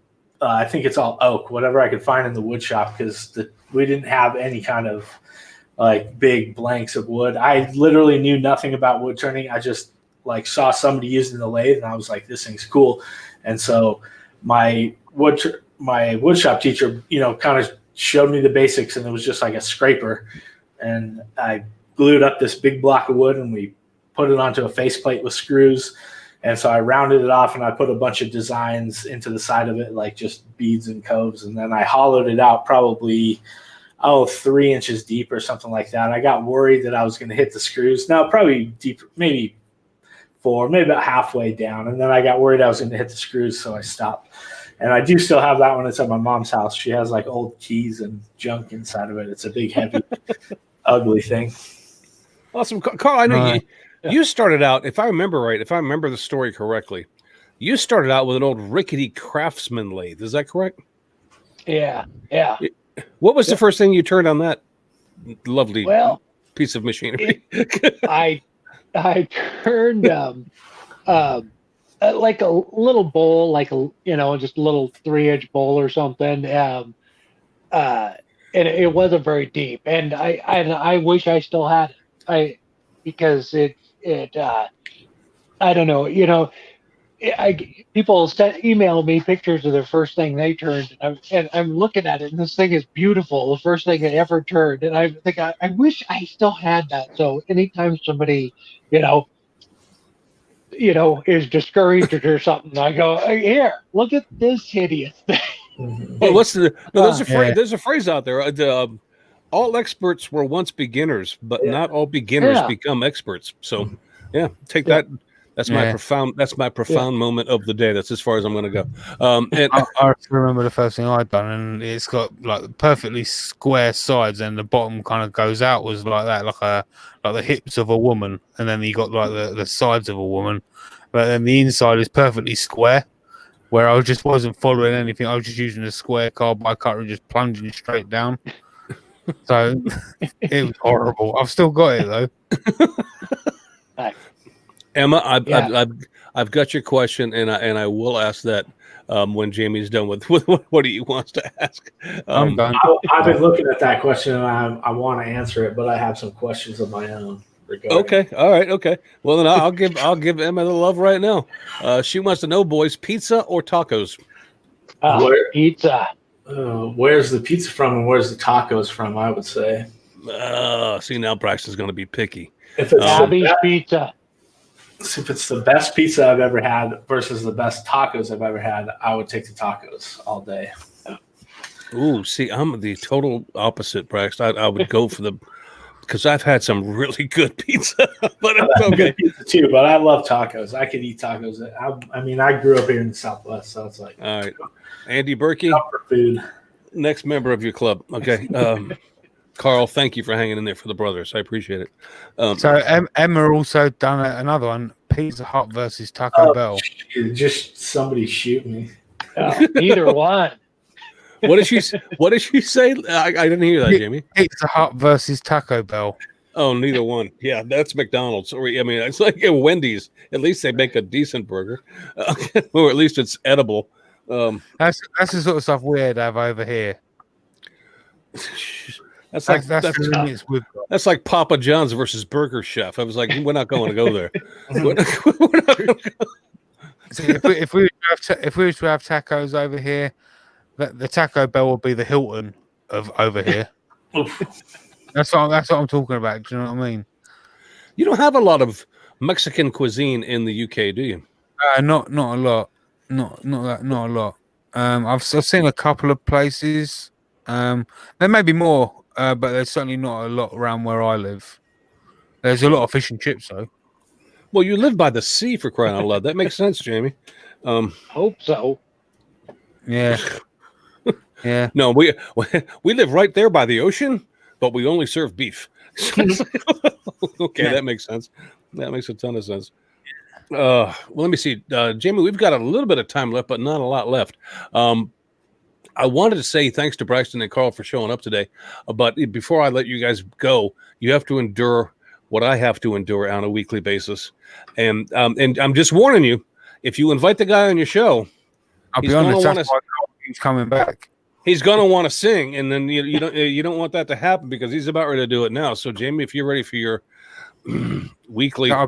I think it's all oak, whatever I could find in the wood shop, because we didn't have any kind of like big blanks of wood. I literally knew nothing about wood turning. I just like saw somebody using the lathe, and I was like, this thing's cool. And so my woodshop teacher, kind of showed me the basics, and it was just like a scraper. And I glued up this big block of wood, and we put it onto a faceplate with screws. And so I rounded it off, and I put a bunch of designs into the side of it, like just beads and coves. And then I hollowed it out probably, 3 inches deep or something like that. I got worried that I was going to hit the screws. Now, probably deep, maybe 4, maybe about halfway down. And then I got worried I was going to hit the screws, so I stopped. And I do still have that one. It's at my mom's house. She has like old keys and junk inside of it. It's a big, heavy, ugly thing.
Awesome. Carl, I know you started out, if I remember the story correctly, you started out with an old rickety Craftsman lathe. Is that correct?
Yeah.
What was the first thing you turned on that lovely piece of machinery?
I turned like a little bowl, like just a little 3-inch bowl or something. And it wasn't very deep, and I wish I still had it. Because it I don't know, people email me pictures of their first thing they turned, and I'm looking at it, and this thing is beautiful, the first thing I ever turned, and I think I wish I still had that. So anytime somebody is discouraged or something, I go, here, look at this hideous thing.
Well, there's a phrase out there. All experts were once beginners, but not all beginners become experts. So, take that. That's my profound moment of the day. That's as far as I'm going to go. And
I remember the first thing I'd done, and it's got like perfectly square sides, and the bottom kind of goes out was like that, like the hips of a woman, and then you got like the sides of a woman, but then the inside is perfectly square. Where I just wasn't following anything. I was just using a square carbide cutter and just plunging straight down. So it was horrible. I've still got it though.
Emma, I've got your question, and I will ask that when Jamie's done with what he wants to ask.
I'm done.
I've been looking at that question, and I want to answer it, but I have some questions of my own.
Okay, all right, okay. Well, then I'll give Emma the love right now. She wants to know, boys, pizza or tacos?
Pizza.
Where's the pizza from, and where's the tacos from? I would say.
See, now Braxton's going to be picky.
If it's
Abby's pizza.
If it's the best pizza I've ever had versus the best tacos I've ever had, I would take the tacos all day.
Ooh, see, I'm the total opposite, Braxton. I would go for because I've had some really good pizza, but it's okay.
Good pizza too, but I love tacos. I could eat tacos. I grew up here in the Southwest, so it's like.
All right. Andy Berkey,
food.
Next member of your club. Okay. Carl, thank you for hanging in there for the brothers. I appreciate it.
So Emma also done another one, Pizza Hut versus Taco Bell.
Just somebody shoot me.
Either one.
What did she say? I didn't hear that, Jamie.
Pizza Hut versus Taco Bell.
Oh, neither one. Yeah, that's McDonald's. Or I mean, it's like at Wendy's. At least they make a decent burger, or at least it's edible.
That's the sort of stuff we'd have over here.
That's like
the limits we've got.
That's like Papa John's versus Burger Chef. I was like, we're not going to go there. We're not going to go.
See, if we were to have tacos over here, the Taco Bell would be the Hilton of over here. That's what I'm talking about. Do you know what I mean?
You don't have a lot of Mexican cuisine in the UK, do you?
Not a lot. Not a lot. I've seen a couple of places. There may be more, but there's certainly not a lot around where I live. There's a lot of fish and chips, though.
Well, you live by the sea, for crying out loud. That makes sense, Jamie.
Hope so.
Yeah. Yeah.
No, we live right there by the ocean, but we only serve beef. Okay, yeah. That makes sense. That makes a ton of sense. Well, let me see. Jamie, we've got a little bit of time left, but not a lot left. I wanted to say thanks to Braxton and Carl for showing up today. But before I let you guys go, you have to endure what I have to endure on a weekly basis. And I'm just warning you, if you invite the guy on your show,
I'll be honest, that's why he's coming back.
He's gonna want to sing, and then you don't want that to happen because he's about ready to do it now. So, Jamie, if you're ready for your weekly,
I'll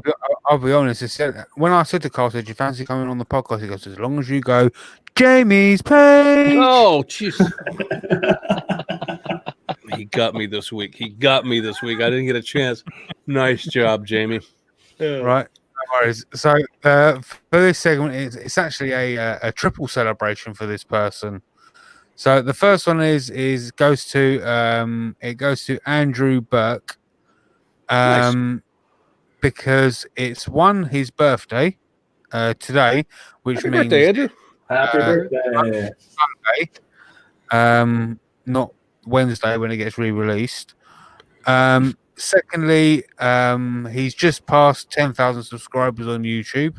be honest. When I said to Carl, "Do you fancy coming on the podcast?" He goes, "As long as you go, Jamie's page."
Oh, jeez. He got me this week. I didn't get a chance. Nice job, Jamie.
Right. No worries. So for this segment, it's actually a triple celebration for this person. So the first one goes to Andrew Burke,
nice.
Because it's his birthday today, which
Happy
means
birthday, Andrew.
Happy birthday.
Sunday, not Wednesday when it gets re-released. Secondly, he's just passed 10,000 subscribers on YouTube.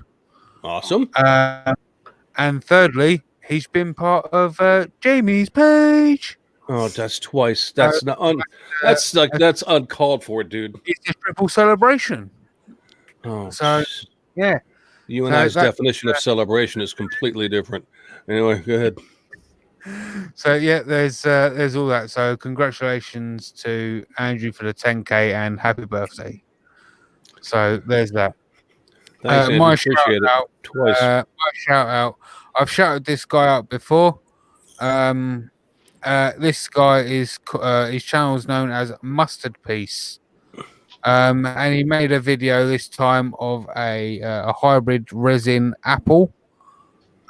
Awesome.
And thirdly, he's been part of Jamie's page.
Oh, that's twice. That's that's uncalled for, dude.
It's a triple celebration.
Oh,
so yeah.
You and I's definition of celebration is completely different. Anyway, go ahead.
So yeah, there's all that. So congratulations to Andrew for the 10K and happy birthday. So there's that.
Thanks, Andrew.
My
Appreciate it. Twice.
My shout out. I've shouted this guy out before. This guy is his channel is known as Mustard Piece. And he made a video this time of a hybrid resin apple.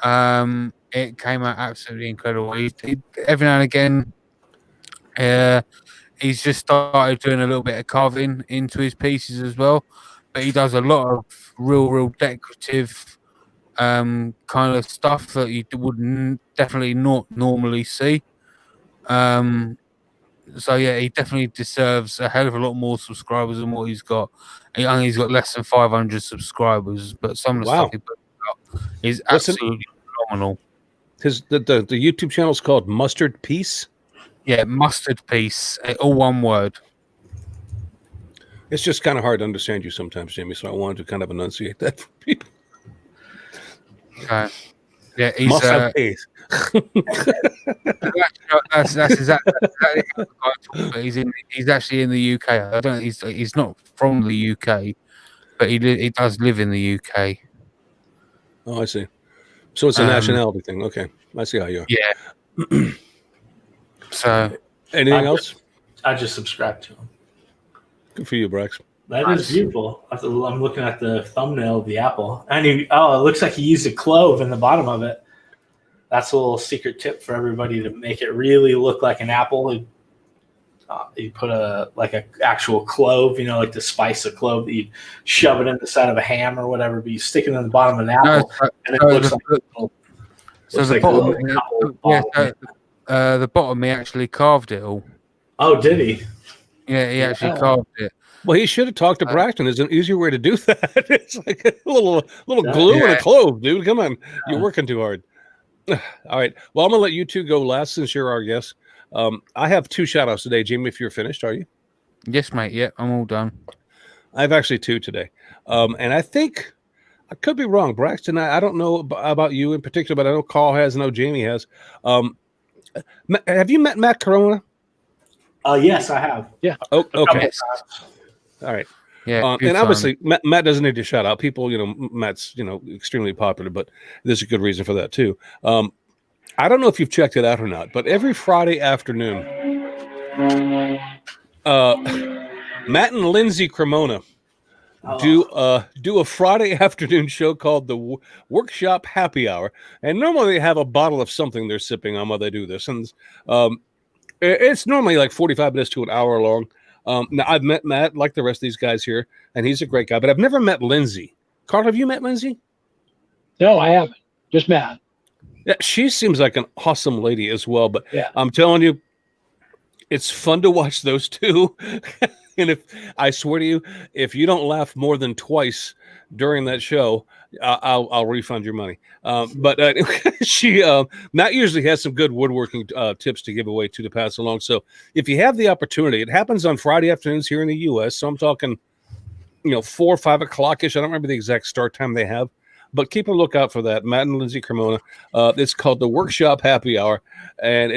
It came out absolutely incredible. Every now and again, he's just started doing a little bit of carving into his pieces as well. But he does a lot of real decorative kind of stuff that you would definitely not normally see. So yeah, he definitely deserves a hell of a lot more subscribers than what he's got. I think he's got less than 500 subscribers, but some of the stuff he puts out is absolutely phenomenal.
The YouTube channel is called Mustard Piece.
Yeah, Mustard Piece, all one word.
It's just kind of hard to understand you sometimes, Jamie. So I wanted to kind of enunciate that for people.
Okay. Yeah, he's
Mustard Piece.
that's exactly but he's actually in the UK. He's not from the UK, but he does live in the UK.
Oh, I see. So it's a nationality thing. Okay, I see how you are.
Yeah. So
anything else?
I just subscribed to him.
Good for you, Brax.
That is beautiful. I'm looking at the thumbnail of the apple, and it looks like he used a clove in the bottom of it. That's a little secret tip for everybody to make it really look like an apple. You put an actual clove, like to spice a clove that you shove it in the side of a ham or whatever, but you stick it in the bottom of an apple, and it looks
the bottom he actually carved it all.
Oh, did he?
Yeah, he actually carved it.
Well, he should have talked to Braxton. There's an easier way to do that. It's like a little glue and a clove, dude. Come on, you're working too hard. All right. Well, I'm going to let you two go last since you're our guest. I have 2 shout-outs today. Jamie, if you're finished, are you?
Yes, mate. Yeah, I'm all done.
I have actually 2 today. And I think I could be wrong. Braxton, I don't know about you in particular, but I know Carl has, I know Jamie has. Have you met Matt Corona?
Yes, I have.
Yeah.
Oh, okay.
Yes.
All right.
Yeah,
And obviously, Matt doesn't need to shout out. People, Matt's, extremely popular, but there's a good reason for that, too. I don't know if you've checked it out or not, but every Friday afternoon, Matt and Lindsay Cremona do a Friday afternoon show called the Workshop Happy Hour, and normally they have a bottle of something they're sipping on while they do this, and it's normally like 45 minutes to an hour long. Now I've met Matt like the rest of these guys here, and he's a great guy, but I've never met Lindsay. Carl, have you met Lindsay?
No, I haven't. Just Matt.
Yeah, she seems like an awesome lady as well, but
Yeah.
I'm telling you, it's fun to watch those two. And I swear to you, if you don't laugh more than twice during that show, I'll refund your money. But Matt usually has some good woodworking tips to give away to pass along. So if you have the opportunity, it happens on Friday afternoons here in the U.S. So I'm talking, 4 or 5 o'clock ish. I don't remember the exact start time they have, but keep a lookout for that. Matt and Lindsay Cremona. It's called the Workshop Happy Hour, and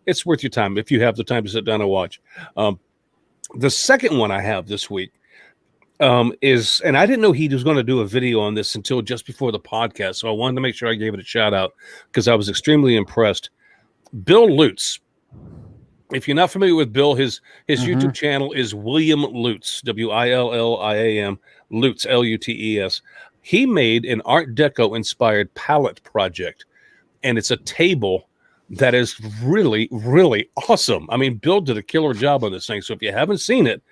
it's worth your time if you have the time to sit down and watch. The second one I have this week is, and I didn't know he was going to do a video on this until just before the podcast, so I wanted to make sure I gave it a shout out because I was extremely impressed. Bill Lutz. If you're not familiar with Bill, his YouTube channel is William Lutz, William Lutz, Lutes. He made an Art Deco inspired palette project, and it's a table that is really, really awesome. I mean, Bill did a killer job on this thing. So if you haven't seen it,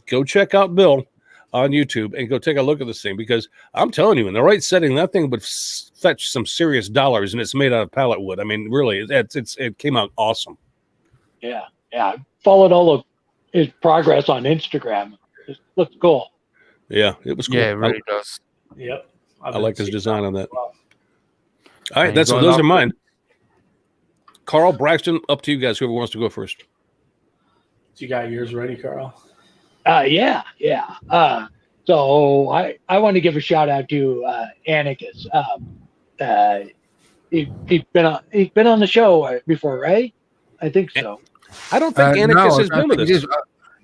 go check out Bill on YouTube and go take a look at this thing, because I'm telling you, in the right setting, that thing would fetch some serious dollars, and it's made out of pallet wood. I mean, really, it came out awesome.
Yeah. I followed all of his progress on Instagram. It looks cool.
Yeah, it was cool.
Yeah, it really does.
Yep.
I like his design on that.
Well.
All right, those are mine. Carl, Braxton, up to you guys. Whoever wants to go first.
You got yours ready, Carl?
Yeah. So I want to give a shout out to Anarchus. He's been on the show before, right? I think so.
I don't think Anarchus has been with us.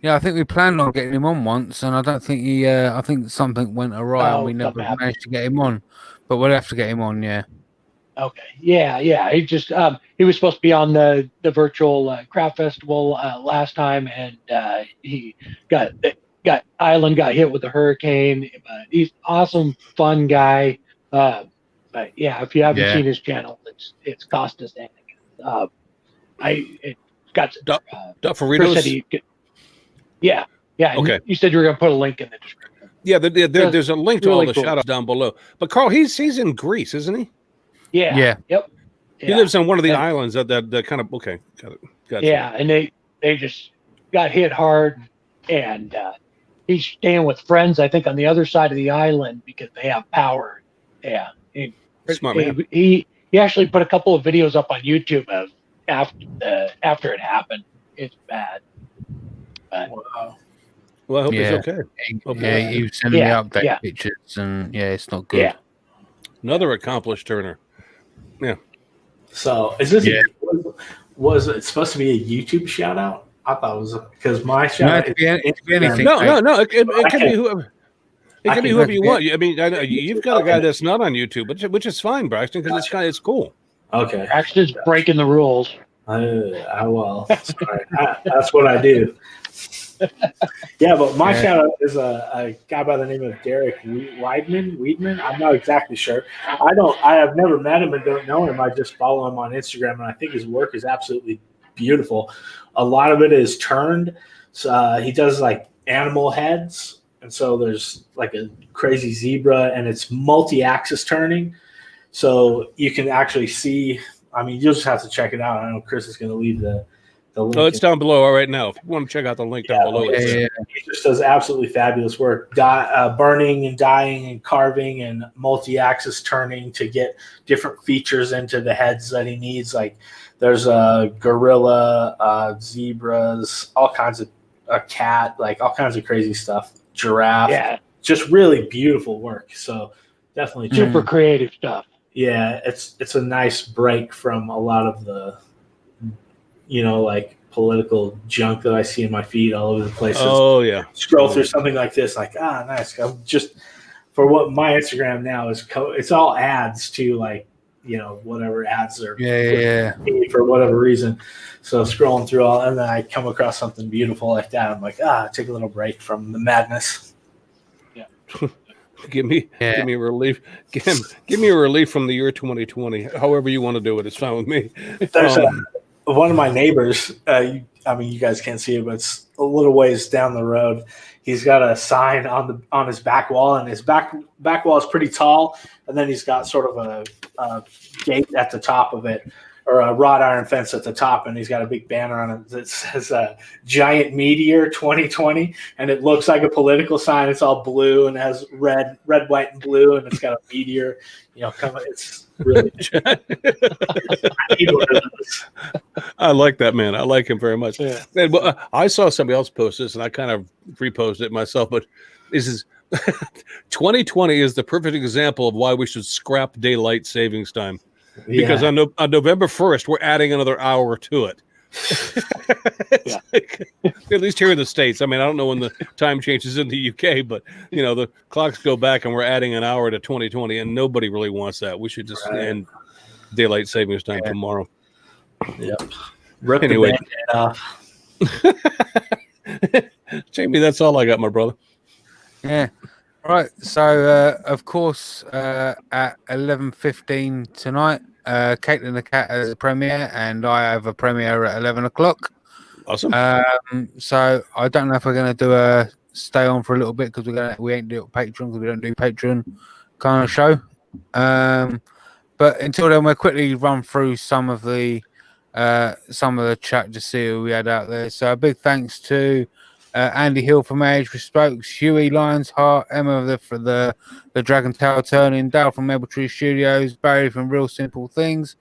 Yeah, I think we planned on getting him on once, and I don't think he. I think something went awry, and we never managed to get him on. But we'll have to get him on. Yeah. Okay.
Yeah. He just he was supposed to be on the virtual craft festival last time, and he got Island got hit with a hurricane. He's awesome, fun guy. But yeah, if you haven't seen his channel, it's Costas Anarchus. It got
Dufferitos.
Yeah.
Okay.
You said you were going to put a link in the description.
Yeah, there's a link to
really
all the shout outs down below. But Carl, he's in Greece, isn't he?
Yeah. Yep.
He lives on one of the islands that kind of got it.
Yeah, and they just got hit hard, and he's staying with friends, I think, on the other side of the island because they have power. Yeah.
Smart man.
He actually put a couple of videos up on YouTube of after it happened. It's bad. But,
wow.
Well, I hope he's okay.
He was sending me update pictures, and it's not good.
Yeah.
Another accomplished turner. Yeah.
So is this was it supposed to be a YouTube shout out? I thought it was because my shout out.
It could be anything.
No. It can be whoever. It can be whoever you want. I mean, I know you've got a guy that's not on YouTube, which is fine, Braxton, because it's cool.
Okay.
Braxton's breaking the rules.
Well, sorry. That's what I do. Yeah, but my shout out is a guy by the name of Derek Weidman. I'm not exactly sure. I have never met him and don't know him. I just follow him on Instagram, and I think his work is absolutely beautiful. A lot of it is turned. So he does like animal heads, and so there's like a crazy zebra, and it's multi-axis turning. So you can actually see. I mean, you'll just have to check it out. I know Chris is going to leave the The link
Oh, it's down below right now. If you want to check out the link down below, it's there.
He just does absolutely fabulous work, burning and dyeing and carving and multi-axis turning to get different features into the heads that he needs. Like there's a gorilla, zebras, all kinds of a cat, like all kinds of crazy stuff. Giraffe, just really beautiful work. So definitely
super creative stuff.
Yeah, it's a nice break from a lot of the, like political junk that I see in my feed all over the place.
Oh yeah,
scroll through something like this, like nice. I'm just for what my Instagram now is. It's all ads to whatever ads are for whatever reason. So scrolling through all, and then I come across something beautiful like that. I'm like, take a little break from the madness.
Yeah.
Give me relief. Give me a relief from the year 2020. However you want to do it, it's fine with me.
There's one of my neighbors. You guys can't see it, but it's a little ways down the road. He's got a sign on his back wall, and his back wall is pretty tall. And then he's got sort of a gate at the top of it, or a wrought iron fence at the top, and he's got a big banner on it that says "Giant Meteor 2020," and it looks like a political sign. It's all blue and has red, white, and blue, and it's got a meteor. It's really.
I like that man. I like him very much.
Yeah.
And, I saw somebody else post this, and I kind of reposted it myself. But this is 2020 is the perfect example of why we should scrap daylight savings time. Because on November 1st, we're adding another hour to it. At least here in the States. I don't know when the time changes in the UK, but the clocks go back and we're adding an hour to 2020, and nobody really wants that. We should just end daylight savings time tomorrow.
Yep. Rip
anyway,
the off.
Jamie, that's all I got, my brother.
Yeah. Right, so of course at 11:15 tonight, Caitlin the Cat has a premiere, and I have a premiere at 11 o'clock.
Awesome.
So I don't know if we're going to do a stay on for a little bit because we ain't do Patreon because we don't do Patreon kind of show. But until then, we'll quickly run through some of the chat to see who we had out there. So a big thanks to Andy Hill from Age Respokes, Huey Lionsheart, Emma for the Dragon Tail Turning, Dale from Maple Tree Studios, Barry from Real Simple Things,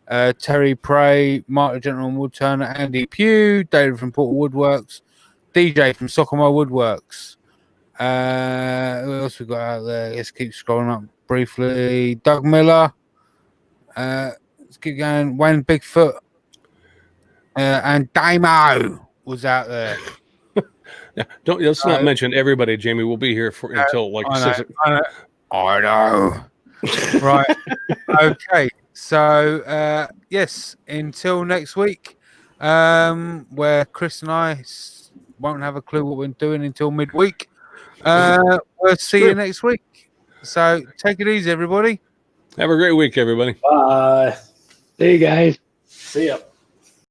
Terry Prey, Mark the Gentleman Woodturner, Andy Pugh, David from Portal Woodworks, DJ from Sockamo Woodworks. Who else we got out there? Let's keep scrolling up briefly. Doug Miller. Let's keep going. Wayne Bigfoot. And Damo was out there.
Yeah, let's not mention everybody, Jamie. We'll be here until like
I know. Right. Okay. So yes, until next week, where Chris and I won't have a clue what we're doing until midweek. We'll see you next week. So take it easy, everybody.
Have a great week, everybody.
Bye.
See you guys.
See ya.